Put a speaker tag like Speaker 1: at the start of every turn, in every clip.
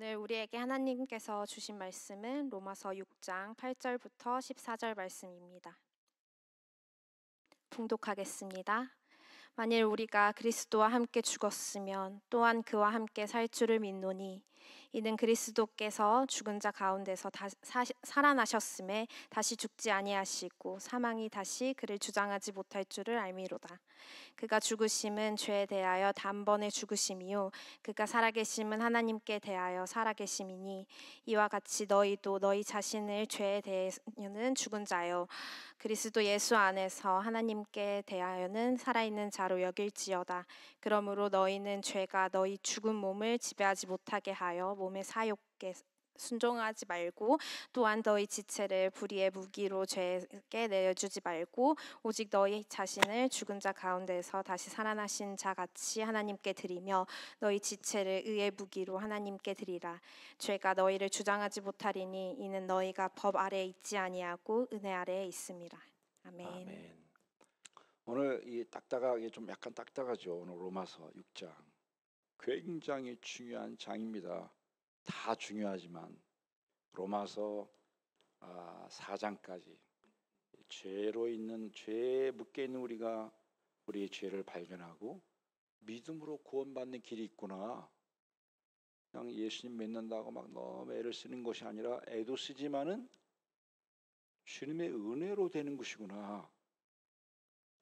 Speaker 1: 오늘 우리에게 하나님께서 주신 말씀은 로마서 6장 8절부터 14절 말씀입니다. 봉독하겠습니다. 만일 우리가 그리스도와 함께 죽었으면 또한 그와 함께 살 줄을 믿노니 이는 그리스도께서 죽은 자 가운데서 살아나셨음에 다시 죽지 아니하시고 사망이 다시 그를 주장하지 못할 줄을 알미로다. 그가 죽으심은 죄에 대하여 단번에 죽으심이요 그가 살아계심은 하나님께 대하여 살아계심이니 이와 같이 너희도 너희 자신을 죄에 대하여는 죽은 자요 그리스도 예수 안에서 하나님께 대하여는 살아있는 자로 여길지어다. 그러므로 너희는 죄가 너희 죽은 몸을 지배하지 못하게 하여 몸의 사욕에 순종하지 말고 또한 너희 지체를 불의의 무기로 죄에게 내어주지 말고 오직 너희 자신을 죽은 자 가운데서 다시 살아나신 자 같이 하나님께 드리며 너희 지체를 의의 무기로 하나님께 드리라. 죄가 너희를 주장하지 못하리니 이는 너희가 법 아래에 있지 아니하고 은혜 아래에 있음이라. 아멘.
Speaker 2: 아멘. 오늘 이 딱딱하게 좀 약간 딱딱하죠. 오늘 로마서 6장 굉장히 중요한 장입니다. 다 중요하지만 로마서 4장까지 죄로 있는 죄에 묶여 있는 우리가 우리의 죄를 발견하고 믿음으로 구원받는 길이 있구나. 그냥 예수님 믿는다고 막 너무 애를 쓰는 것이 아니라 애도 쓰지만은 주님의 은혜로 되는 것이구나.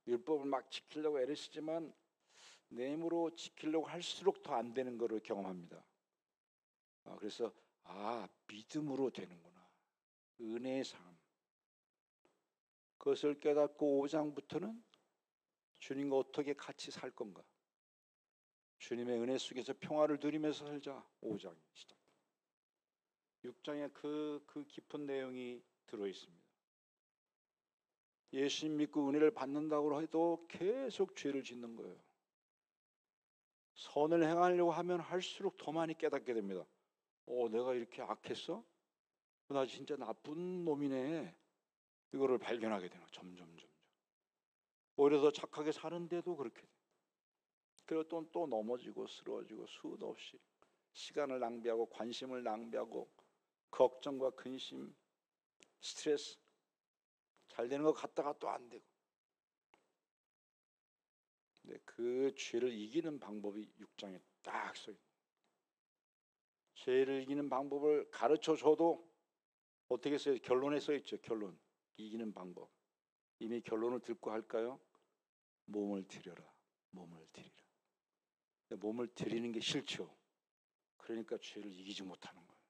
Speaker 2: 율법을 막 지키려고 애를 쓰지만 내 힘으로 지키려고 할수록 더 안 되는 것을 경험합니다. 그래서 믿음으로 되는구나. 은혜의 삶. 그것을 깨닫고 5장부터는 주님과 어떻게 같이 살 건가. 주님의 은혜 속에서 평화를 누리면서 살자. 5장이 시작. 6장에 그 깊은 내용이 들어있습니다. 예수님 믿고 은혜를 받는다고 해도 계속 죄를 짓는 거예요. 선을 행하려고 하면 할수록 더 많이 깨닫게 됩니다. 내가 이렇게 악했어? 나 진짜 나쁜 놈이네. 이거를 발견하게 되는 거예요. 점점. 오히려 더 착하게 사는데도 그렇게 돼요. 그리고 또 넘어지고 쓰러지고 수도 없이 시간을 낭비하고 관심을 낭비하고 걱정과 근심, 스트레스 잘 되는 것 같다가 또 안 되고. 근데 그 죄를 이기는 방법이 6장에 딱 써 있어요. 죄를 이기는 방법을 가르쳐 줘도 어떻게 써요? 결론에 써 있죠. 결론. 이기는 방법. 이미 결론을 듣고 할까요? 몸을 드려라. 몸을 드리라. 근데 몸을 드리는 게 싫죠. 그러니까 죄를 이기지 못하는 거예요.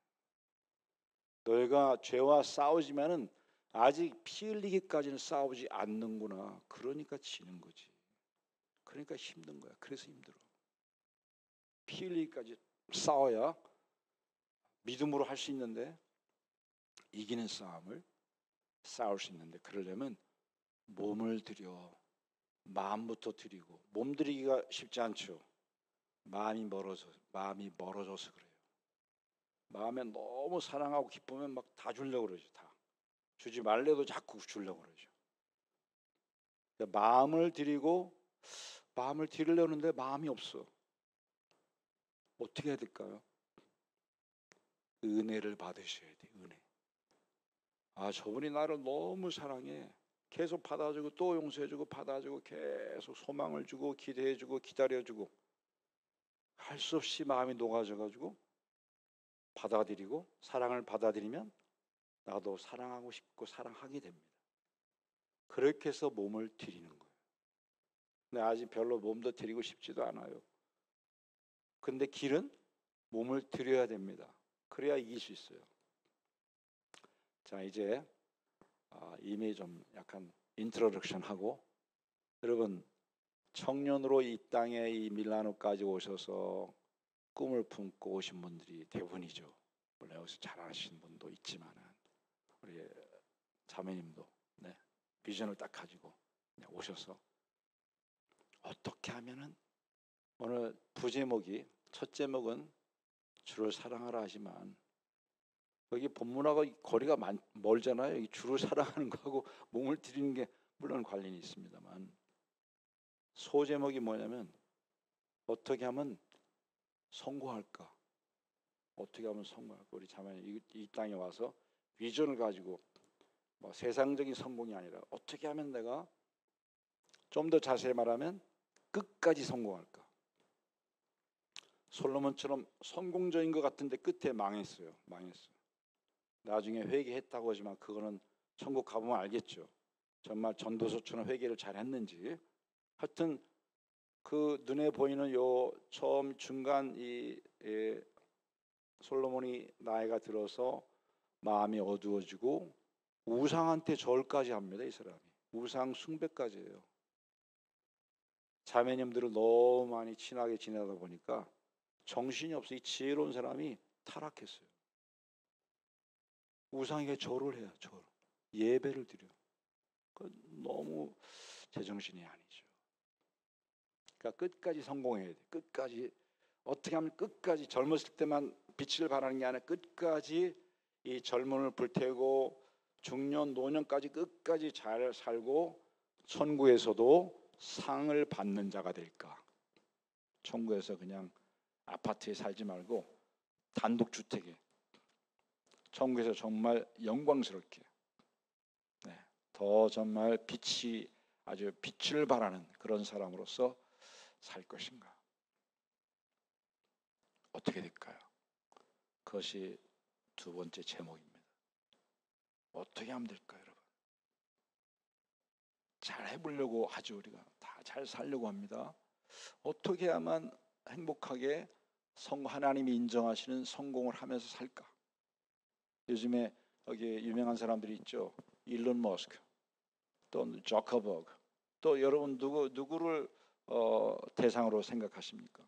Speaker 2: 너희가 죄와 싸우지만은 아직 피 흘리기까지는 싸우지 않는구나. 그러니까 지는 거지. 그러니까 힘든 거야. 그래서 힘들어. 피 흘리기까지 싸워야 믿음으로 할 수 있는데 이기는 싸움을 싸울 수 있는데 그러려면 몸을 들여 마음부터 드리고 몸 들이기가 쉽지 않죠. 마음이 멀어져서 그래요. 마음에 너무 사랑하고 기쁘면 막 다 주려고 그러죠. 다 주지 말래도 자꾸 주려고 그러죠. 마음을 드리고 마음을 드리려는데 마음이 없어. 어떻게 해야 될까요? 은혜를 받으셔야 돼. 은혜. 저분이 나를 너무 사랑해. 계속 받아주고 또 용서해주고 받아주고 계속 소망을 주고 기대해주고 기다려주고 할 수 없이 마음이 녹아져가지고 받아들이고 사랑을 받아들이면 나도 사랑하고 싶고 사랑하게 됩니다. 그렇게 해서 몸을 드리는 거예요. 근데 아직 별로 몸도 드리고 싶지도 않아요. 근데 길은 몸을 드려야 됩니다. 그래야 이길 수 있어요. 자, 이제 이미 좀 약간 인트로덕션 하고 여러분 청년으로 이 땅에 이 밀라노까지 오셔서 꿈을 품고 오신 분들이 대부분이죠. 물론 여기서 잘하시는 분도 있지만은 우리 자매님도 비전을 딱 가지고 오셔서 어떻게 하면은 오늘 부제목이 첫 제목은 주를 사랑하라 하지만 여기 본문하고 거리가 멀잖아요. 이 주를 사랑하는 거하고 몸을 드리는 게 물론 관련이 있습니다만 소제목이 뭐냐면 어떻게 하면 성공할까? 어떻게 하면 성공할까? 우리 자매님 이 땅에 와서 비전을 가지고 뭐 세상적인 성공이 아니라 어떻게 하면 내가 좀 더 자세히 말하면 끝까지 성공할까? 솔로몬처럼 성공적인 것 같은데 끝에 망했어요. 나중에 회개했다고 하지만 그거는 천국 가보면 알겠죠. 정말 전도서처럼 회개를 잘했는지. 하여튼 그 눈에 보이는 요 처음 중간 솔로몬이 나이가 들어서 마음이 어두워지고 우상한테 절까지 합니다. 이 사람이 우상 숭배까지 해요. 자매님들을 너무 많이 친하게 지내다 보니까 정신이 없어. 이 지혜로운 사람이 타락했어요. 우상에게 절을 해요. 예배를 드려. 너무 제정신이 아니죠. 그러니까 끝까지 성공해야 돼. 끝까지 어떻게 하면 끝까지 젊었을 때만 빛을 발하는 게 아니라 끝까지 이 젊음을 불태우고 중년 노년까지 끝까지 잘 살고 천국에서도 상을 받는 자가 될까? 천국에서 그냥 아파트에 살지 말고 단독주택에 천국에서 정말 영광스럽게 더 정말 빛이 아주 빛을 발하는 그런 사람으로서 살 것인가? 어떻게 될까요? 그것이 두 번째 제목입니다. 어떻게 하면 될까요, 여러분? 잘 해보려고 하죠. 우리가 다 잘 살려고 합니다. 어떻게 하면 행복하게 하나님이 인정하시는 성공을 하면서 살까? 요즘에 여기 유명한 사람들이 있죠. 일론 머스크, 또 저커버그, 또 여러분 누구를 대상으로 생각하십니까?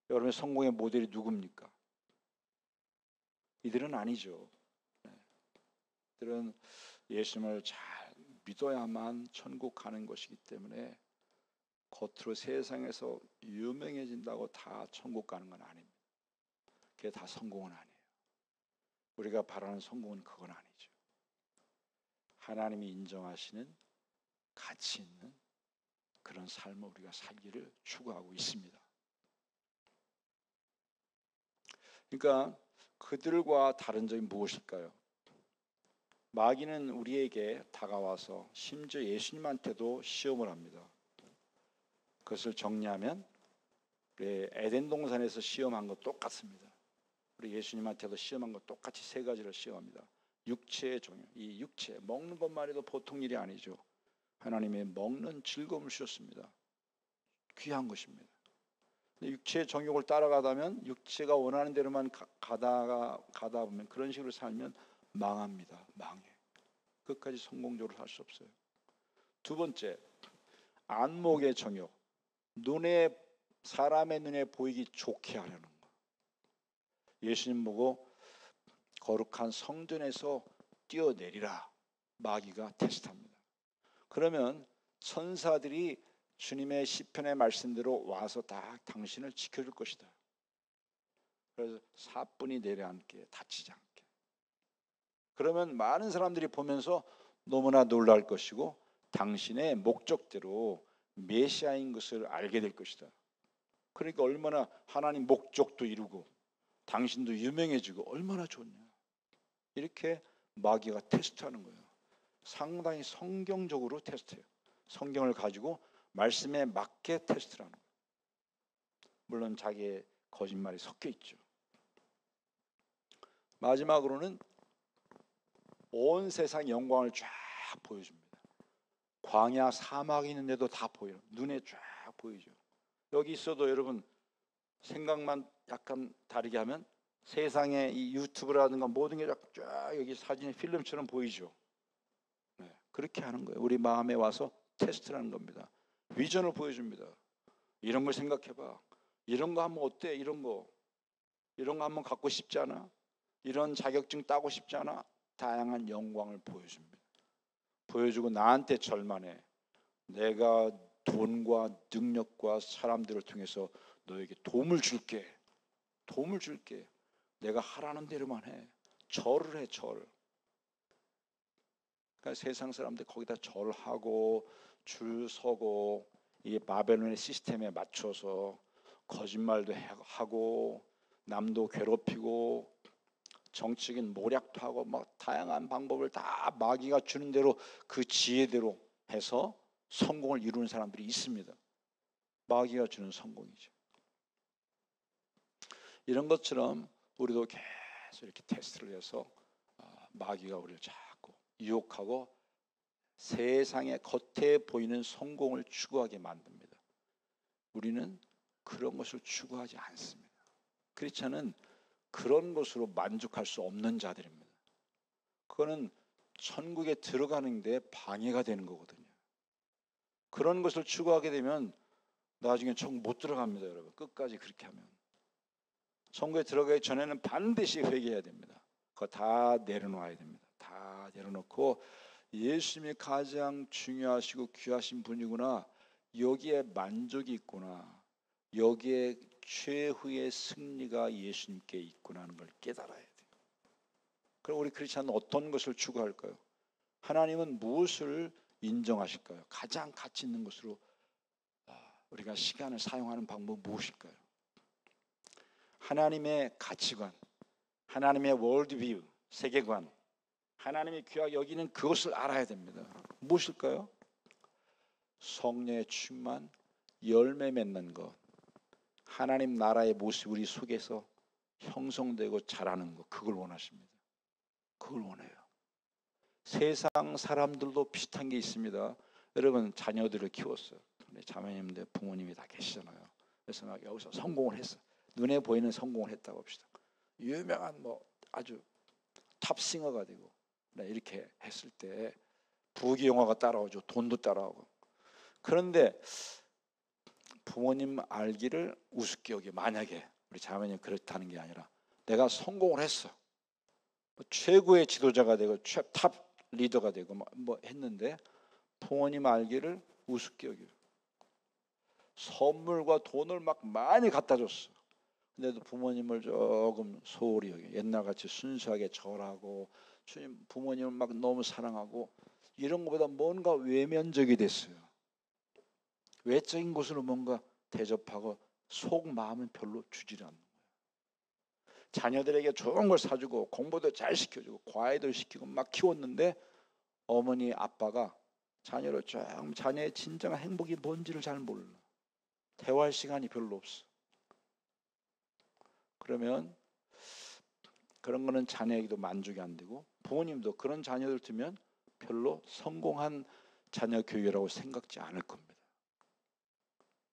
Speaker 2: 여러분의 성공의 모델이 누굽니까? 이들은 아니죠. 이들은 예수님을 잘 믿어야만 천국 가는 것이기 때문에 겉으로 세상에서 유명해진다고 다 천국 가는 건 아닙니다. 그게 다 성공은 아니에요. 우리가 바라는 성공은 그건 아니죠. 하나님이 인정하시는 가치 있는 그런 삶을 우리가 살기를 추구하고 있습니다. 그러니까 그들과 다른 점이 무엇일까요? 마귀는 우리에게 다가와서 심지어 예수님한테도 시험을 합니다. 그것을 정리하면 우리 에덴 동산에서 시험한 것 똑같습니다. 우리 예수님한테도 시험한 것 똑같이 세 가지를 시험합니다. 육체의 종교, 이 육체 먹는 것만 해도 보통 일이 아니죠. 하나님의 먹는 즐거움을 주셨습니다. 귀한 것입니다. 육체의 정욕을 따라가다면 육체가 원하는 대로만 가다 보면 그런 식으로 살면 망합니다. 망해. 끝까지 성공적으로 살 수 없어요. 두 번째, 안목의 정욕. 사람의 눈에 보이기 좋게 하려는 거. 예수님 보고 거룩한 성전에서 뛰어내리라. 마귀가 테스트합니다. 그러면 천사들이 주님의 시편의 말씀대로 와서 다 당신을 지켜줄 것이다. 그래서 사뿐히 내려앉게 다치지 않게. 그러면 많은 사람들이 보면서 너무나 놀랄 것이고 당신의 목적대로 메시아인 것을 알게 될 것이다. 그러니까 얼마나 하나님 목적도 이루고 당신도 유명해지고 얼마나 좋냐. 이렇게 마귀가 테스트하는 거예요. 상당히 성경적으로 테스트해요. 성경을 가지고 말씀에 맞게 테스트를 하는 거예요. 물론 자기의 거짓말이 섞여 있죠. 마지막으로는 온 세상 영광을 쫙 보여줍니다. 광야 사막이 있는데도 다 보여요. 눈에 쫙 보이죠. 여기 있어도 여러분 생각만 약간 다르게 하면 세상에 이 유튜브라든가 모든 게 쫙 여기 사진의 필름처럼 보이죠. 그렇게 하는 거예요. 우리 마음에 와서 테스트를 하는 겁니다. 비전을 보여줍니다. 이런 걸 생각해봐. 이런 거 하면 어때? 이런 거 한번 갖고 싶지 않아? 이런 자격증 따고 싶지 않아? 다양한 영광을 보여줍니다. 보여주고 나한테 절만해. 내가 돈과 능력과 사람들을 통해서 너에게 도움을 줄게. 내가 하라는 대로만 해. 절을 해. 그러니까 세상 사람들 거기다 절하고 줄 서고 이 바벨론의 시스템에 맞춰서 거짓말도 하고 남도 괴롭히고 정치적인 모략도 하고 막 다양한 방법을 다 마귀가 주는 대로 그 지혜대로 해서 성공을 이루는 사람들이 있습니다. 마귀가 주는 성공이죠. 이런 것처럼 우리도 계속 이렇게 테스트를 해서 마귀가 우리를 자꾸 유혹하고 세상에 겉에 보이는 성공을 추구하게 만듭니다. 우리는 그런 것을 추구하지 않습니다. 크리스찬은 그런 것으로 만족할 수 없는 자들입니다. 그거는 천국에 들어가는 데 방해가 되는 거거든요. 그런 것을 추구하게 되면 나중에 천국 못 들어갑니다, 여러분. 끝까지 그렇게 하면. 천국에 들어가기 전에는 반드시 회개해야 됩니다. 그거 다 내려놓아야 됩니다. 다 내려놓고 예수님이 가장 중요하시고 귀하신 분이구나, 여기에 만족이 있구나, 여기에 최후의 승리가 예수님께 있구나 하는 걸 깨달아야 돼요. 그럼 우리 크리스찬은 어떤 것을 추구할까요? 하나님은 무엇을 인정하실까요? 가장 가치 있는 것으로 우리가 시간을 사용하는 방법은 무엇일까요? 하나님의 가치관, 하나님의 월드뷰, 세계관, 하나님이 귀하게 여기는 그것을 알아야 됩니다. 무엇일까요? 성령의 충만, 열매 맺는 것, 하나님 나라의 모습 우리 속에서 형성되고 자라는 것, 그걸 원하십니다. 그걸 원해요. 세상 사람들도 비슷한 게 있습니다. 여러분 자녀들을 키웠어요. 자매님들 부모님이 다 계시잖아요. 그래서 막 여기서 성공을 했어. 눈에 보이는 성공을 했다고 합시다. 유명한 뭐 아주 탑싱어가 되고 이렇게 했을 때 부귀영화가 따라오죠. 돈도 따라오고. 그런데 부모님 알기를 우습게 여기, 만약에 우리 자매님 그렇다는 게 아니라 내가 성공을 했어, 최고의 지도자가 되고 탑 리더가 되고 뭐 했는데 부모님 알기를 우습게 여겨. 선물과 돈을 막 많이 갖다 줬어. 근데도 부모님을 조금 소홀히 여겨. 옛날같이 순수하게 절하고 부모님을 막 너무 사랑하고 이런 것보다 뭔가 외면적이 됐어요. 외적인 것으로 뭔가 대접하고 속 마음은 별로 주질 않는 거예요. 자녀들에게 좋은 걸 사주고 공부도 잘 시켜주고 과외도 시키고 막 키웠는데 어머니 아빠가 자녀를 좀 자녀의 진정한 행복이 뭔지를 잘 몰라. 대화할 시간이 별로 없어. 그러면 그런 거는 자녀에게도 만족이 안 되고 부모님도 그런 자녀들 두면 별로 성공한 자녀 교육이라고 생각지 않을 겁니다.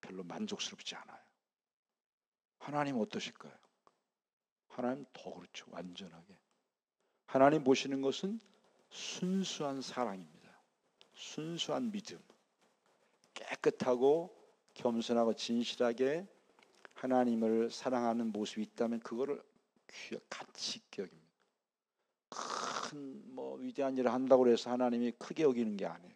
Speaker 2: 별로 만족스럽지 않아요. 하나님 어떠실까요? 하나님 더 그렇죠. 완전하게. 하나님 보시는 것은 순수한 사랑입니다. 순수한 믿음. 깨끗하고 겸손하고 진실하게 하나님을 사랑하는 모습이 있다면 그거를 가치 있게 여깁니다. 큰 위대한 일을 한다고 해서 하나님이 크게 여기는 게 아니에요.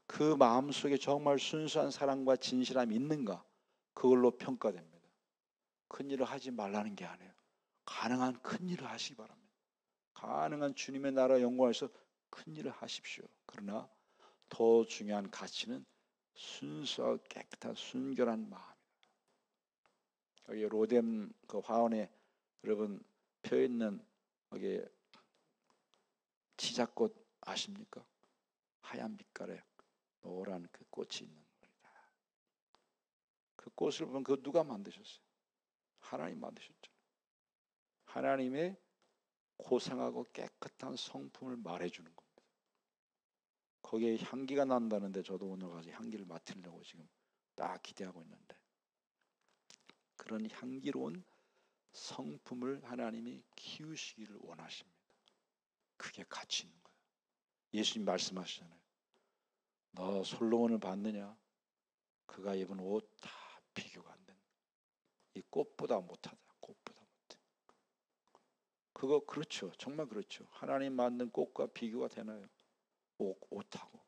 Speaker 2: 그 마음속에 정말 순수한 사랑과 진실함이 있는가, 그걸로 평가됩니다. 큰 일을 하지 말라는 게 아니에요. 가능한 큰 일을 하시기 바랍니다. 가능한 주님의 나라 영광에서 큰 일을 하십시오. 그러나 더 중요한 가치는 순수하고 깨끗한 순결한 마음입니다. 여기 로뎀 그 화원에 여러분 펴 있는 여기 치자꽃 아십니까? 하얀 빛깔에 노란 그 꽃이 있는 겁니다. 그 꽃을 보면 그거 누가 만드셨어요? 하나님 만드셨죠. 하나님의 고상하고 깨끗한 성품을 말해주는 겁니다. 거기에 향기가 난다는데 저도 오늘 가서 향기를 맡으려고 지금 딱 기대하고 있는데, 그런 향기로운 성품을 하나님이 키우시기를 원하십니다. 그게 가치 있는 거예요. 예수님 말씀하시잖아요. 너 솔로몬을 봤느냐? 그가 입은 옷 다 비교가 안 된다. 이 꽃보다 못하다. 꽃보다 못해. 그거 그렇죠. 정말 그렇죠. 하나님 만든 꽃과 비교가 되나요? 옷하고.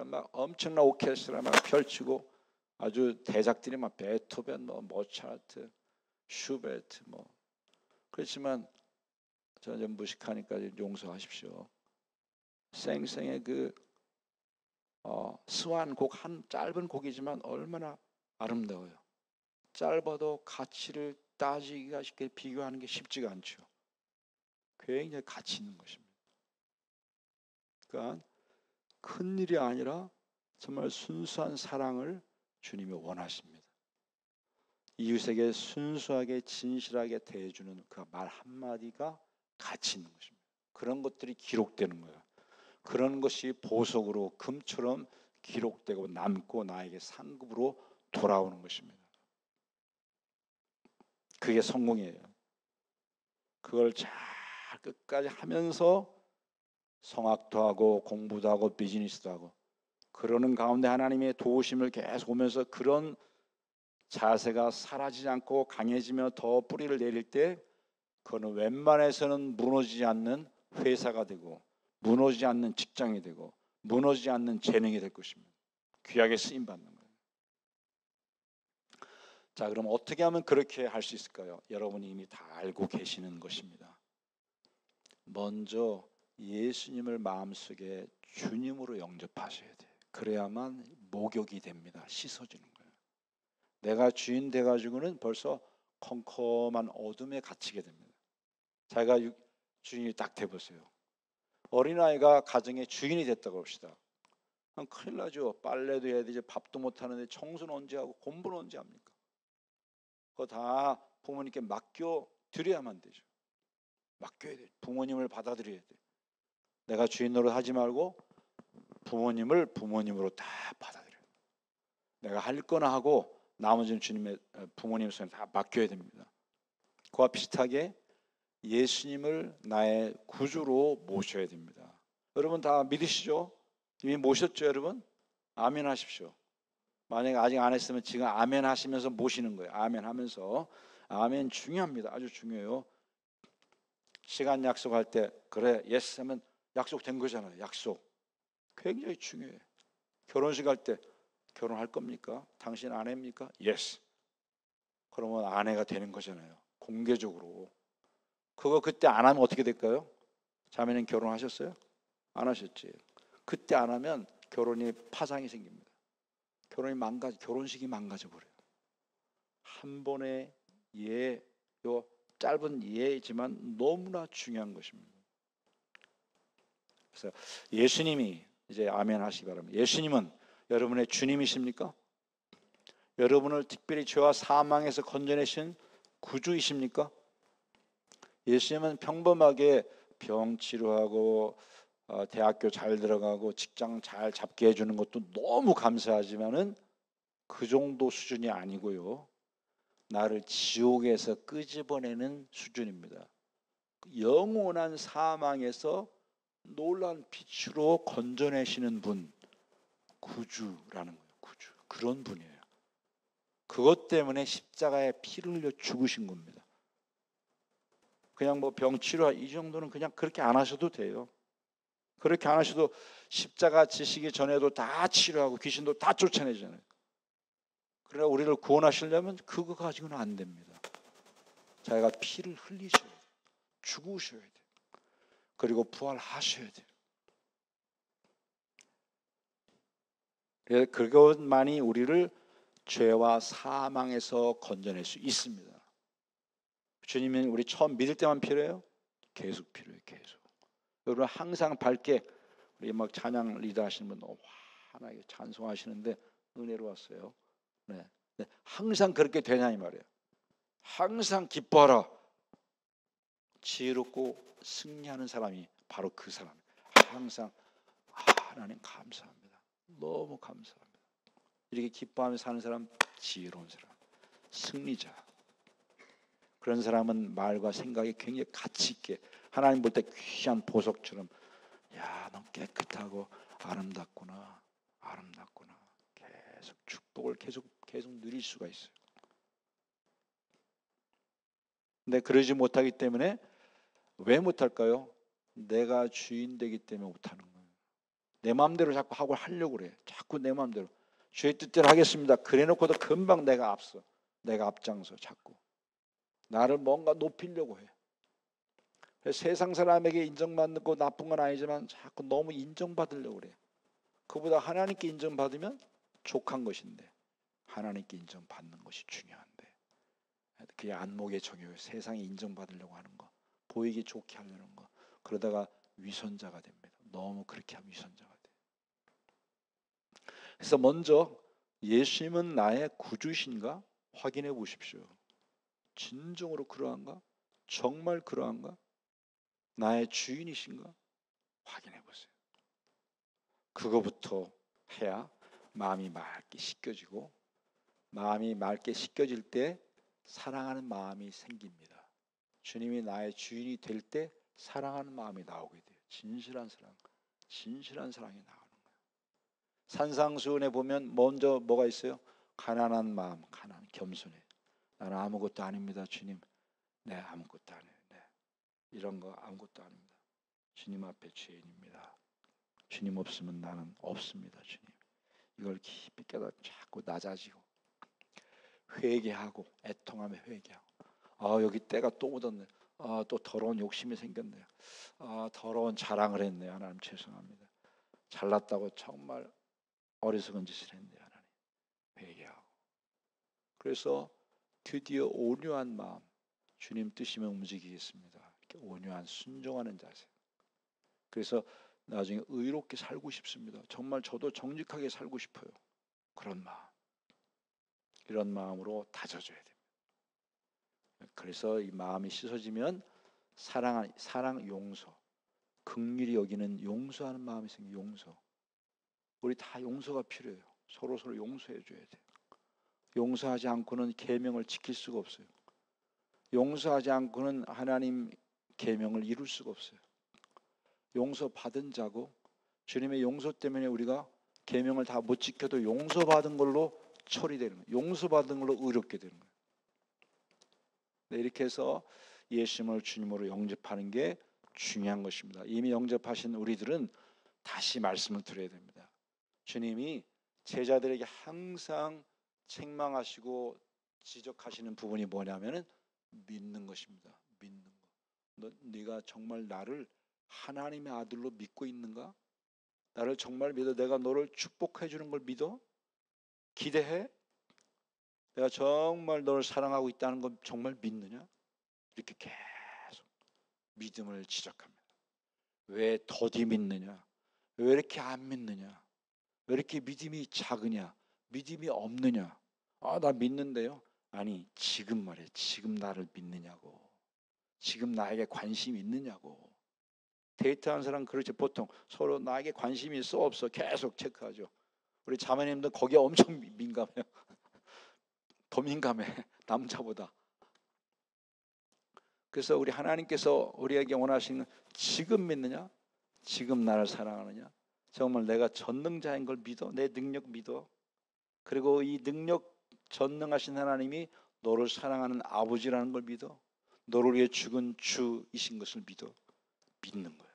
Speaker 2: 막 엄청난 오케스트라 막 펼치고 아주 대작들이 막 베토벤, 모차르트, 슈베르트 그렇지만 저 좀 무식하니까 용서하십시오. 생생의 그 스완 곡, 한 짧은 곡이지만 얼마나 아름다워요. 짧아도 가치를 따지기가 쉽게 비교하는 게 쉽지가 않죠. 굉장히 가치 있는 것입니다. 그러니까 큰 일이 아니라 정말 순수한 사랑을 주님이 원하십니다. 이웃에게 순수하게 진실하게 대해주는 그 말 한마디가 가치 있는 것입니다. 그런 것들이 기록되는 거예요. 그런 것이 보석으로 금처럼 기록되고 남고 나에게 상급으로 돌아오는 것입니다. 그게 성공이에요. 그걸 잘 끝까지 하면서 성악도 하고 공부도 하고 비즈니스도 하고 그러는 가운데 하나님의 도우심을 계속 오면서 그런 자세가 사라지지 않고 강해지며 더 뿌리를 내릴 때 그거는 웬만해서는 무너지지 않는 회사가 되고 무너지지 않는 직장이 되고 무너지지 않는 재능이 될 것입니다. 귀하게 쓰임받는 거예요. 자, 그럼 어떻게 하면 그렇게 할 수 있을까요? 여러분이 이미 다 알고 계시는 것입니다. 먼저 예수님을 마음속에 주님으로 영접하셔야 돼요. 그래야만 목욕이 됩니다. 씻어지는 거예요. 내가 주인 돼가지고는 벌써 컴컴한 어둠에 갇히게 됩니다. 자기가 주인이 딱 돼보세요. 어린아이가 가정의 주인이 됐다고 합시다. 큰일 나죠. 빨래도 해야 되지, 밥도 못하는데 청소는 언제 하고 공부는 언제 합니까? 그거 다 부모님께 맡겨드려야만 되죠. 맡겨야 돼요. 부모님을 받아들여야 돼요. 내가 주인 노릇 하지 말고 부모님을 부모님으로 다 받아들여요. 내가 할 거나 하고 나머지는 주님의 부모님 손에 다 맡겨야 됩니다. 그와 비슷하게 예수님을 나의 구주로 모셔야 됩니다. 여러분 다 믿으시죠? 이미 모셨죠, 여러분? 아멘 하십시오. 만약에 아직 안 했으면 지금 아멘 하시면서 모시는 거예요. 아멘 하면서. 아멘 중요합니다. 아주 중요해요. 시간 약속할 때 그래 예스 하면 약속된 거잖아요. 약속. 굉장히 중요해요. 결혼식 할 때 결혼할 겁니까? 당신 아내입니까? 예스. 그러면 아내가 되는 거잖아요. 공개적으로. 그거 그때 안 하면 어떻게 될까요? 자매는 결혼하셨어요? 안 하셨지. 그때 안 하면 결혼이 파장이 생깁니다. 결혼식이 망가져 버려요. 한 번의 요 짧은 예이지만 너무나 중요한 것입니다. 그래서 예수님이 이제 아멘 하시기 바랍니다. 예수님은 여러분의 주님이십니까? 여러분을 특별히 죄와 사망에서 건져내신 구주이십니까? 예수님은 평범하게 병 치료하고 대학교 잘 들어가고 직장 잘 잡게 해주는 것도 너무 감사하지만은 그 정도 수준이 아니고요. 나를 지옥에서 끄집어내는 수준입니다. 영원한 사망에서 놀라운 빛으로 건져내시는 분, 구주라는 거예요. 구주. 그런 분이에요. 그것 때문에 십자가에 피를 흘려 죽으신 겁니다. 그냥 뭐 병 치료 이 정도는 그냥 그렇게 안 하셔도 돼요. 그렇게 안 하셔도 십자가 지시기 전에도 다 치료하고 귀신도 다 쫓아내잖아요. 그러나 우리를 구원하시려면 그거 가지고는 안 됩니다. 자기가 피를 흘리셔야 돼요. 죽으셔야 돼요. 그리고 부활하셔야 돼요. 그것만이 우리를 죄와 사망에서 건져낼 수 있습니다. 주님은 우리 처음 믿을 때만 필요해요? 계속 필요해요. 계속. 여러분 항상 밝게 우리 막 찬양 리더 하시는 분 너무 환하게 찬송하시는데 은혜로웠어요. 네. 항상 그렇게 되냐 이 말이에요. 항상 기뻐하라. 지혜롭고 승리하는 사람이 바로 그 사람이에요. 항상 하나님 감사합니다. 너무 감사합니다. 이렇게 기뻐하며 사는 사람 지혜로운 사람, 승리자. 그런 사람은 말과 생각이 굉장히 가치 있게 하나님 볼 때 귀한 보석처럼 야, 넌 깨끗하고 아름답구나. 아름답구나. 계속 축복을 계속 누릴 수가 있어요. 근데 그러지 못하기 때문에 왜 못할까요? 내가 주인 되기 때문에 못하는 거예요. 내 마음대로 자꾸 하고 하려고 그래. 자꾸 내 마음대로. 주의 뜻대로 하겠습니다. 그래놓고도 금방 내가 앞서. 내가 앞장서 자꾸. 나를 뭔가 높이려고 해. 세상 사람에게 인정받는 거 나쁜 건 아니지만 자꾸 너무 인정받으려고 그래. 그보다 하나님께 인정받으면 족한 것인데 하나님께 인정받는 것이 중요한데 그게 안목의 정욕, 세상에 인정받으려고 하는 거, 보이기 좋게 하려는 거. 그러다가 위선자가 됩니다. 너무 그렇게 하면 위선자가 돼요. 그래서 먼저 예수님은 나의 구주신가 확인해 보십시오. 진정으로 그러한가? 정말 그러한가? 나의 주인이신가? 확인해 보세요. 그거부터 해야 마음이 맑게 씻겨지고, 마음이 맑게 씻겨질 때 사랑하는 마음이 생깁니다. 주님이 나의 주인이 될 때 사랑하는 마음이 나오게 돼요. 진실한 사랑, 진실한 사랑이 나오는 거예요. 산상수훈에 보면 먼저 뭐가 있어요? 가난한 마음, 가난, 겸손해. 나는 아무것도 아닙니다, 주님. 네, 아무것도 아니에요. 네, 이런 거 아무것도 아닙니다. 주님 앞에 죄인입니다. 주님 없으면 나는 없습니다, 주님. 이걸 깊이 깨달아 자꾸 낮아지고 회개하고, 애통하며 회개하고, 여기 때가 또 묻었네. 또 더러운 욕심이 생겼네요. 더러운 자랑을 했네요. 하나님 죄송합니다. 잘났다고 정말 어리석은 짓을 했네요. 하나님 회개하고. 그래서 드디어 온유한 마음, 주님 뜻이면 움직이겠습니다. 이렇게 온유한 순종하는 자세. 그래서 나중에 의롭게 살고 싶습니다. 정말 저도 정직하게 살고 싶어요. 그런 마음, 이런 마음으로 다져줘야 됩니다. 그래서 이 마음이 씻어지면 사랑, 용서, 긍휼히 여기는 용서하는 마음이 생겨. 용서. 우리 다 용서가 필요해요. 서로 용서해 줘야 돼요. 용서하지 않고는 계명을 지킬 수가 없어요. 용서하지 않고는 하나님 계명을 이룰 수가 없어요. 용서받은 자고, 주님의 용서 때문에 우리가 계명을 다 못 지켜도 용서받은 걸로 처리되는 거예요. 용서받은 걸로 의롭게 되는 거예요. 네, 이렇게 해서 예수님을 주님으로 영접하는 게 중요한 것입니다. 이미 영접하신 우리들은 다시 말씀을 드려야 됩니다. 주님이 제자들에게 항상 책망하시고 지적하시는 부분이 뭐냐면은 믿는 것입니다. 믿는 거. 네가 정말 나를 하나님의 아들로 믿고 있는가? 나를 정말 믿어? 내가 너를 축복해 주는 걸 믿어? 기대해? 내가 정말 너를 사랑하고 있다는 걸 정말 믿느냐? 이렇게 계속 믿음을 지적합니다. 왜 더디 믿느냐? 왜 이렇게 안 믿느냐? 왜 이렇게 믿음이 작으냐? 믿음이 없느냐? 나 믿는데요. 아니, 지금 말이에요. 지금 나를 믿느냐고. 지금 나에게 관심이 있느냐고. 데이트하는 사람 그렇죠. 보통 서로 나에게 관심이 있어 없어 계속 체크하죠. 우리 자매님들 거기에 엄청 민감해요. 더 민감해, 남자보다. 그래서 우리 하나님께서 우리에게 원하시는, 지금 믿느냐? 지금 나를 사랑하느냐? 정말 내가 전능자인 걸 믿어? 내 능력 믿어? 그리고 이 능력 전능하신 하나님이 너를 사랑하는 아버지라는 걸 믿어? 너를 위해 죽은 주이신 것을 믿어? 믿는 거예요.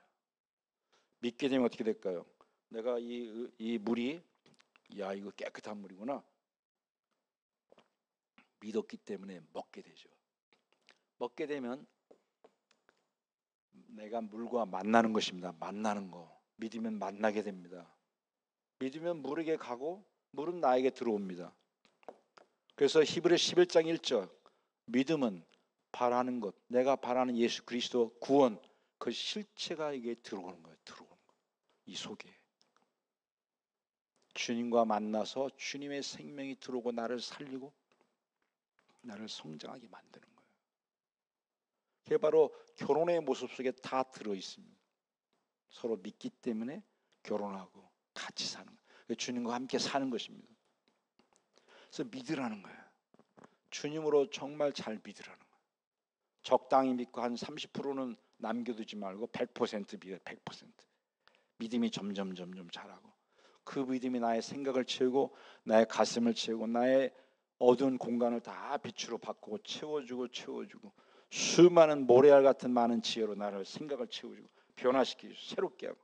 Speaker 2: 믿게 되면 어떻게 될까요? 내가 이 물이, 야, 이거 깨끗한 물이구나. 믿었기 때문에 먹게 되죠. 먹게 되면 내가 물과 만나는 것입니다. 만나는 거. 믿으면 만나게 됩니다. 믿으면 물에게 가고 물은 나에게 들어옵니다. 그래서 히브리 11장 1절, 믿음은 바라는 것, 내가 바라는 예수 그리스도 구원, 그 실체가 이게 들어오는 거예요. 들어오는 거. 이 속에 주님과 만나서 주님의 생명이 들어오고 나를 살리고 나를 성장하게 만드는 거예요. 그게 바로 결혼의 모습 속에 다 들어있습니다. 서로 믿기 때문에 결혼하고 같이 사는 거예요. 주님과 함께 사는 것입니다. 그래서 믿으라는 거예요. 주님으로 정말 잘 믿으라는 거예요. 적당히 믿고 한 30%는 남겨두지 말고 100% 믿어요. 100%. 믿음이 점점 자라고, 그 믿음이 나의 생각을 채우고 나의 가슴을 채우고 나의 어두운 공간을 다 빛으로 바꾸고 채워주고 수많은 모래알 같은 많은 지혜로 나를 생각을 채워주고 변화시키고 새롭게 하고,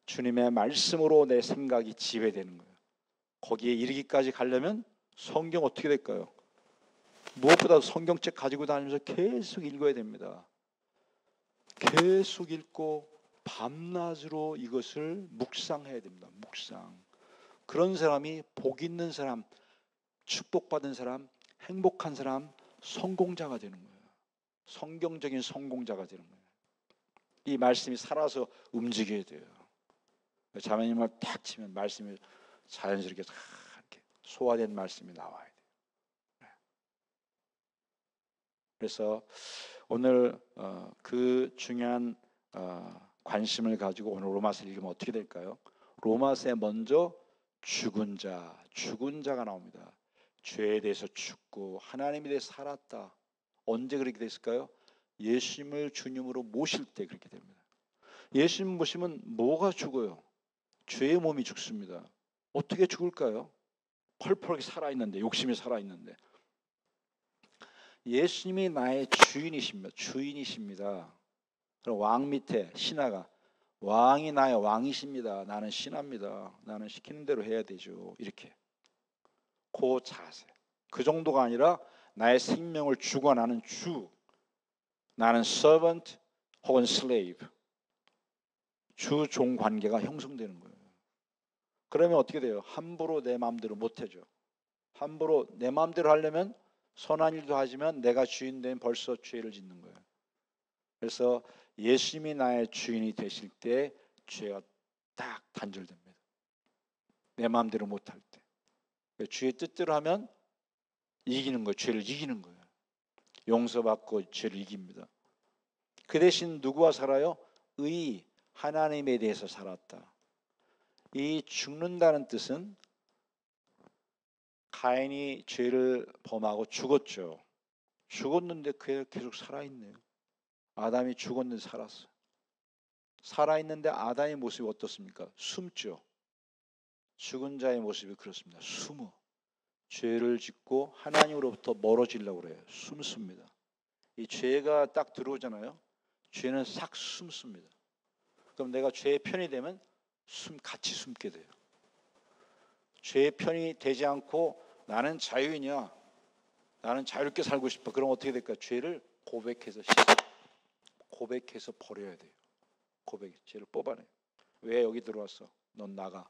Speaker 2: 주님의 말씀으로 내 생각이 지배되는 거예요. 거기에 이르기까지 가려면 성경 어떻게 될까요? 무엇보다 성경책 가지고 다니면서 계속 읽어야 됩니다. 계속 읽고 밤낮으로 이것을 묵상해야 됩니다. 묵상. 그런 사람이 복 있는 사람, 축복받은 사람, 행복한 사람, 성공자가 되는 거예요. 성경적인 성공자가 되는 거예요. 이 말씀이 살아서 움직여야 돼요. 자매님을 탁 치면 말씀이 자연스럽게 이렇게 소화된 말씀이 나와야 돼요. 그래서 오늘 그 중요한 관심을 가지고 오늘 로마서를 읽으면 어떻게 될까요? 로마서에 먼저 죽은 자가 나옵니다. 죄에 대해서 죽고 하나님에 대해서 살았다. 언제 그렇게 됐을까요? 예수님을 주님으로 모실 때 그렇게 됩니다. 예수님 모시면 뭐가 죽어요? 죄의 몸이 죽습니다. 어떻게 죽을까요? 펄펄하게 살아있는데, 욕심이 살아있는데. 예수님이 나의 주인이십니다. 그럼 왕 밑에 신하가 왕이 나의 왕이십니다. 나는 신하입니다. 나는 시키는 대로 해야 되죠. 이렇게 그 자세. 그 정도가 아니라 나의 생명을 주고 나는 주, 나는 servant 혹은 slave, 주종 관계가 형성되는 거예요. 그러면 어떻게 돼요? 함부로 내 마음대로 못 해줘. 함부로 내 마음대로 하려면 선한 일도 하지만 내가 주인 되면 벌써 죄를 짓는 거예요. 그래서 예수님이 나의 주인이 되실 때 죄가 딱 단절됩니다. 내 마음대로 못할 때. 주의 뜻대로 하면 이기는 거예요. 죄를 이기는 거예요. 용서받고 죄를 이깁니다. 그 대신 누구와 살아요? 하나님에 대해서 살았다. 이 죽는다는 뜻은 가인이 죄를 범하고 죽었죠. 죽었는데 그애가 계속 살아있네요. 아담이 죽었는데 살았어요. 살아있는데 아담의 모습이 어떻습니까? 숨죠. 죽은 자의 모습이 그렇습니다. 숨어. 죄를 짓고 하나님으로부터 멀어지려고 그래요. 숨습니다. 이 죄가 딱 들어오잖아요. 죄는 싹 숨습니다. 그럼 내가 죄의 편이 되면 같이 숨게 돼요. 죄의 편이 되지 않고 나는 자유인이야. 나는 자유롭게 살고 싶어. 그럼 어떻게 될까? 죄를 고백해서 버려야 돼요. 죄를 뽑아내요. 왜 여기 들어왔어? 넌 나가.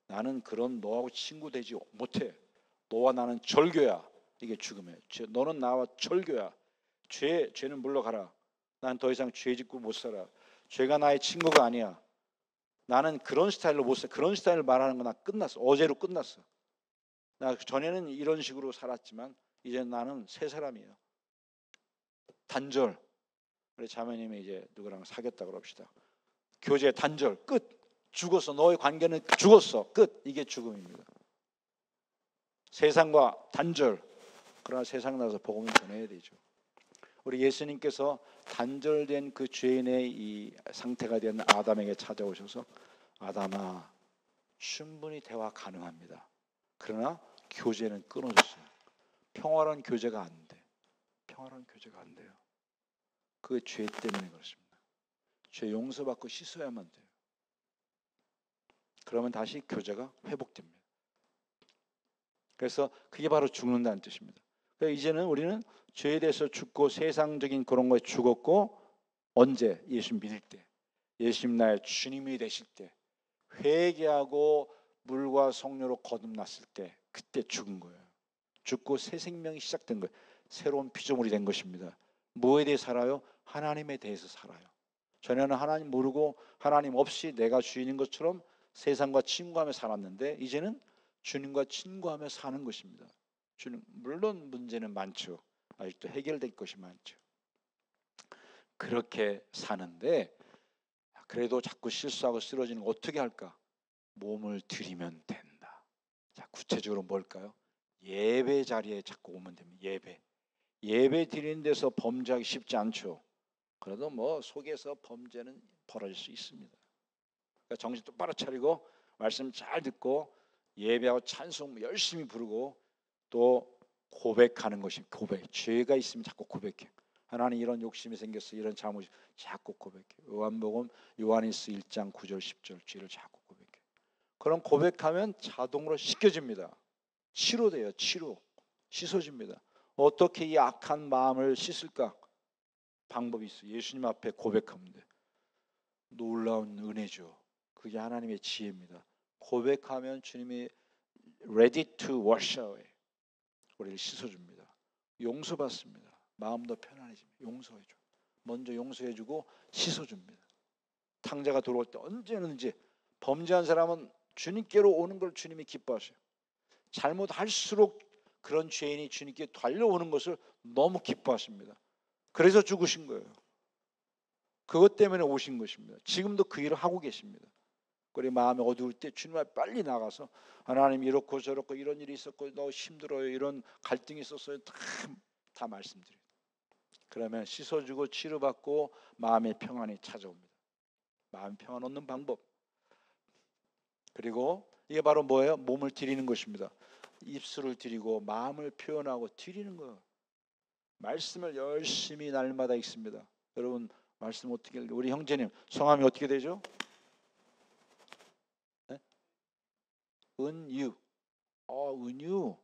Speaker 2: 나는 그런 너하고 친구 되지 못해. 너와 나는 절교야. 이게 죽음이에요. 너는 나와 절교야. 죄는 물러가라. 난 더 이상 죄 짓고 못 살아. 죄가 나의 친구가 아니야. 나는 그런 스타일로 못 살아. 그런 스타일을 말하는 거 나 끝났어. 어제로 끝났어. 나 전에는 이런 식으로 살았지만 이제 나는 새 사람이에요. 단절. 우리 자매님이 이제 누구랑 사귀었다 그럽시다. 교제 단절. 끝. 죽었어. 너의 관계는 죽었어. 끝. 이게 죽음입니다. 세상과 단절. 그러나 세상 나서 복음을 전해야 되죠. 우리 예수님께서 단절된 그 죄인의 이 상태가 된 아담에게 찾아오셔서 아담아, 충분히 대화 가능합니다. 그러나 교제는 끊어졌어요. 평화로운 교제가 안 돼. 평화로운 교제가 안 돼요. 그 죄 때문에 그렇습니다. 죄 용서받고 씻어야만 돼요. 그러면 다시 교제가 회복됩니다. 그래서 그게 바로 죽는다는 뜻입니다. 그래서 이제는 우리는 죄에 대해서 죽고 세상적인 그런 거에 죽었고 언제? 예수 믿을 때. 예수님 나의 주님이 되실 때. 회개하고 물과 성령으로 거듭났을 때 그때 죽은 거예요. 죽고 새 생명이 시작된 거예요. 새로운 피조물이 된 것입니다. 뭐에 대해 살아요? 하나님에 대해서 살아요. 전에는 하나님 모르고 하나님 없이 내가 주인인 것처럼 세상과 친구하며 살았는데 이제는 주님과 친구하며 사는 것입니다. 물론 문제는 많죠. 아직도 해결될 것이 많죠. 그렇게 사는데 그래도 자꾸 실수하고 쓰러지는 거 어떻게 할까? 몸을 들이면 된다. 자, 구체적으로 뭘까요? 예배 자리에 자꾸 오면 됩니다. 예배 드리는 데서 범죄하기 쉽지 않죠. 그래도 뭐 속에서 범죄는 벌어질 수 있습니다. 그러니까 정신 똑바로 차리고 말씀 잘 듣고 예배하고 찬송 열심히 부르고 또 고백하는 것이 고백. 죄가 있으면 자꾸 고백해. 하나님 이런 욕심이 생겼어. 이런 잘못이 자꾸 고백해. 요한복음 요한일서 1장 9절 10절 죄를 자꾸 고백해. 그럼 고백하면 자동으로 씻겨집니다. 치료돼요. 씻어집니다. 어떻게 이 악한 마음을 씻을까? 방법이 있어요. 예수님 앞에 고백하면 돼. 놀라운 은혜죠. 그게 하나님의 지혜입니다. 고백하면 주님이 ready to wash away 우리를 씻어줍니다. 용서받습니다. 마음도 편안해집니다. 용서해줘. 먼저 용서해주고 씻어줍니다. 탕자가 돌아올 때 언제든지 범죄한 사람은 주님께로 오는 걸 주님이 기뻐하셔요. 잘못할수록 그런 죄인이 주님께 달려오는 것을 너무 기뻐하십니다. 그래서 죽으신 거예요. 그것 때문에 오신 것입니다. 지금도 그 일을 하고 계십니다. 우리 마음이 어두울 때 주님 앞에 빨리 나가서 하나님 이렇고 저렇고 이런 일이 있었고 너무 힘들어요. 이런 갈등이 있었어요. 다 말씀드려요. 그러면 씻어주고 치료받고 마음의 평안이 찾아옵니다. 마음의 평안 얻는 방법. 그리고 이게 바로 뭐예요? 몸을 드리는 것입니다. 입술을 드리고 마음을 표현하고 드리는 거예요. 말씀을 열심히 날마다 읽습니다. 여러분 말씀 어떻게 읽어요? 우리 형제님 성함이 어떻게 되죠? 네? 은유. 은유.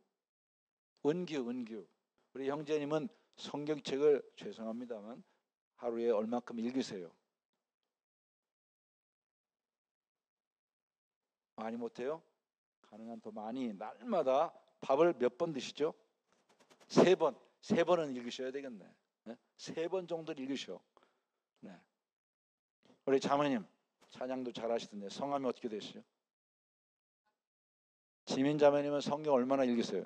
Speaker 2: 은규. 우리 형제님은 성경책을 죄송합니다만 하루에 얼마큼 읽으세요? 많이 못해요? 가능한 더 많이 날마다 밥을 몇 번 드시죠? 3번. 3번은 읽으셔야 되겠네. 네? 3번 정도 읽으셔. 네. 우리 자매님 찬양도 잘하시던데 성함이 어떻게 되시죠? 지민 자매님은 성경 얼마나 읽으세요?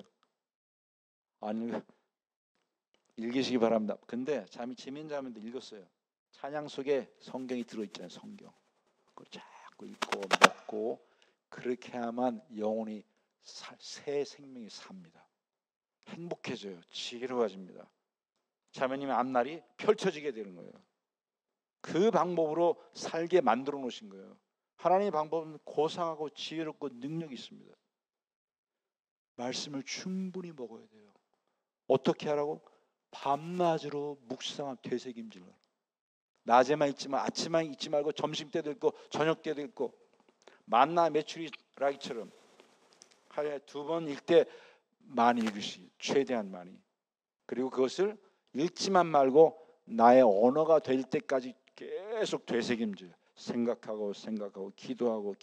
Speaker 2: 아니 읽으시기 바랍니다. 근데 지민 자매도 읽었어요. 찬양 속에 성경이 들어있잖아요. 성경. 그걸 자꾸 읽고 먹고 그렇게 해야만 영혼이 새 생명이 삽니다. 행복해져요. 지혜로워집니다. 자매님의 앞날이 펼쳐지게 되는 거예요. 그 방법으로 살게 만들어 놓으신 거예요. 하나님의 방법은 고상하고 지혜롭고 능력이 있습니다. 말씀을 충분히 먹어야 돼요. 어떻게 하라고? 밤낮으로 묵상한 되새김질로. 낮에만 읽지만 아침만 읽지 말고 점심 때도 읽고 저녁 때도 읽고 만나 메추리라기처럼 하루에 2번 읽을 때 많이 읽으시. 최대한 많이. 그리고 그것을 읽지만 말고 나의 언어가 될 때까지 계속 되새김질. 생각하고 기도하고.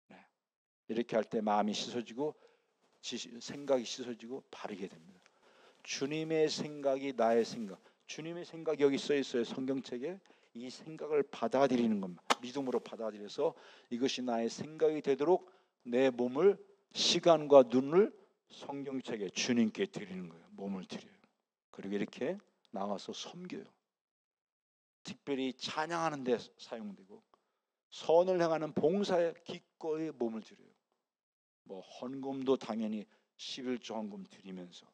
Speaker 2: 네. 이렇게 할 때 마음이 씻어지고 생각이 씻어지고 바르게 됩니다. 주님의 생각이 나의 생각. 주님의 생각이 여기 써 있어요. 성경책에. 이 생각을 받아들이는 겁니다. 믿음으로 받아들여서 이것이 나의 생각이 되도록 내 몸을 시간과 눈을 성경책에 주님께 드리는 거예요. 몸을 드려요. 그리고 이렇게 나와서 섬겨요. 특별히 찬양하는 데 사용되고 선을 행하는 봉사에 기꺼이 몸을 드려요. 뭐 헌금도 당연히 11조 헌금 드리면서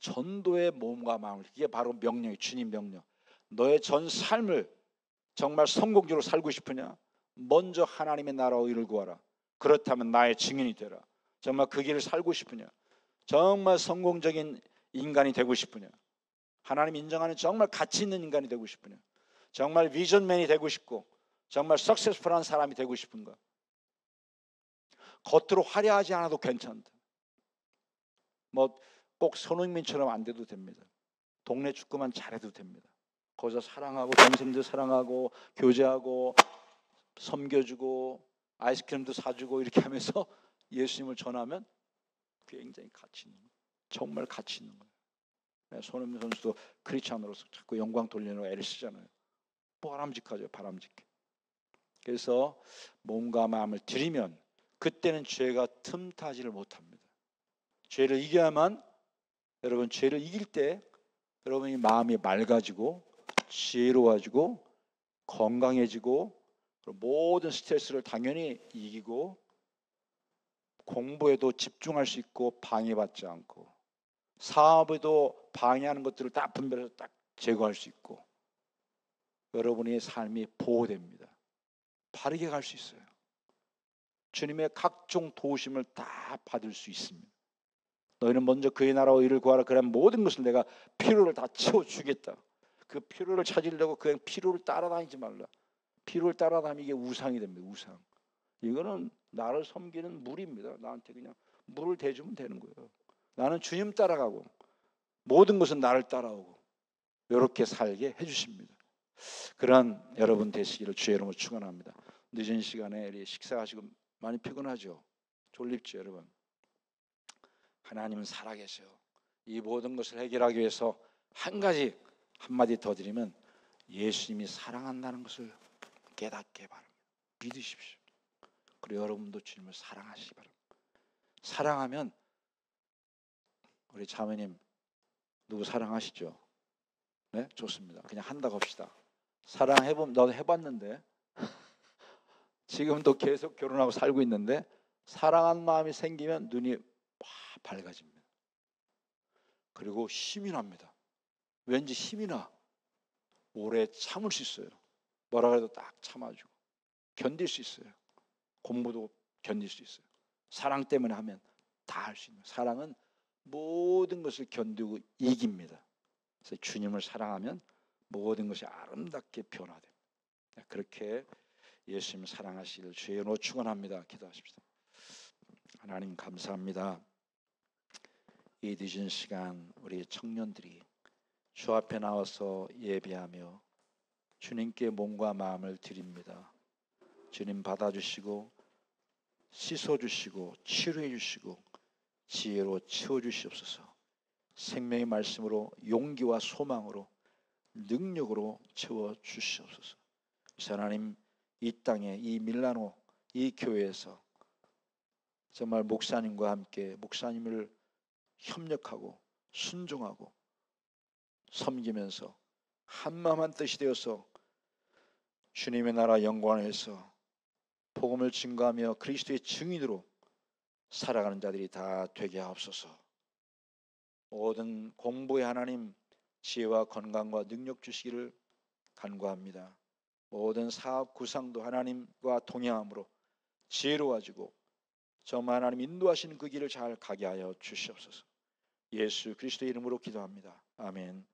Speaker 2: 전도의 몸과 마음을, 이게 바로 명령이 주님 명령. 너의 전 삶을 정말 성공적으로 살고 싶으냐? 먼저 하나님의 나라와 의를 구하라. 그렇다면 나의 증인이 되라. 정말 그 길을 살고 싶으냐? 정말 성공적인 인간이 되고 싶으냐? 하나님 인정하는 정말 가치 있는 인간이 되고 싶으냐? 정말 비전맨이 되고 싶고 정말 석세스풀한 사람이 되고 싶은가? 겉으로 화려하지 않아도 괜찮다. 뭐 꼭 손흥민처럼 안 돼도 됩니다. 동네 축구만 잘해도 됩니다. 거기서 사랑하고 동생들 사랑하고 교제하고 섬겨주고 아이스크림도 사주고 이렇게 하면서 예수님을 전하면 굉장히 가치 있는 거예요. 정말 가치 있는 거예요. 손흥민 선수도 크리스찬으로서 자꾸 영광 돌리는 애를 쓰잖아요. 바람직하죠. 바람직해. 그래서 몸과 마음을 드리면 그때는 죄가 틈타지를 못합니다. 죄를 이겨야만, 여러분 죄를 이길 때 여러분이 마음이 맑아지고 지혜로워지고 건강해지고 모든 스트레스를 당연히 이기고 공부에도 집중할 수 있고 방해받지 않고 사업에도 방해하는 것들을 딱 분별해서 딱 제거할 수 있고 여러분의 삶이 보호됩니다. 바르게 갈 수 있어요. 주님의 각종 도우심을 다 받을 수 있습니다. 너희는 먼저 그의 나라와 의를 구하라. 그러면 모든 것을 내가 필요를 다 채워주겠다. 그 필요를 찾으려고 그냥 필요를 따라다니지 말라. 필요를 따라다니면 이게 우상이 됩니다. 우상. 이거는 나를 섬기는 물입니다. 나한테 그냥 물을 대주면 되는 거예요. 나는 주님 따라가고 모든 것은 나를 따라오고 이렇게 살게 해주십니다. 그런 여러분 되시기를 주의 이름으로 축원합니다. 늦은 시간에 식사하시고 많이 피곤하죠? 졸립죠 여러분? 하나님은 살아계셔요. 이 모든 것을 해결하기 위해서 한 가지 한마디 더 드리면 예수님이 사랑한다는 것을 깨닫게 바랍니다. 믿으십시오. 그리고 여러분도 주님을 사랑하시기 바랍니다. 사랑하면 우리 자매님 누구 사랑하시죠? 네? 좋습니다. 그냥 한다고 합시다. 사랑해보면 너도 해봤는데 지금도 계속 결혼하고 살고 있는데 사랑한 마음이 생기면 눈이 확 밝아집니다. 그리고 힘이 납니다. 왠지 힘이 나. 오래 참을 수 있어요. 뭐라 그래도 딱 참아주고 견딜 수 있어요. 공부도 견딜 수 있어요. 사랑 때문에 하면 다 할 수 있는. 사랑은 모든 것을 견디고 이깁니다. 그래서 주님을 사랑하면 모든 것이 아름답게 변화됩니다. 그렇게 예수님 사랑하시기를 주의 이름으로 축원합니다. 기도하십시다. 하나님 감사합니다. 이 늦은 시간 우리 청년들이 주 앞에 나와서 예배하며 주님께 몸과 마음을 드립니다. 주님 받아주시고 씻어주시고 치료해주시고 지혜로 채워주시옵소서. 생명의 말씀으로 용기와 소망으로 능력으로 채워주시옵소서. 하나님 이 땅에 이 밀라노 이 교회에서 정말 목사님과 함께 목사님을 협력하고 순종하고 섬기면서 한마음 한뜻이 되어서 주님의 나라 영광을 위해서 복음을 증거하며 그리스도의 증인으로 살아가는 자들이 다 되게 하옵소서. 모든 공부에 하나님 지혜와 건강과 능력 주시기를 간구합니다. 모든 사업 구상도 하나님과 동행함으로 지혜로워지고 정말 하나님 인도하시는 그 길을 잘 가게 하여 주시옵소서. 예수 그리스도의 이름으로 기도합니다. 아멘.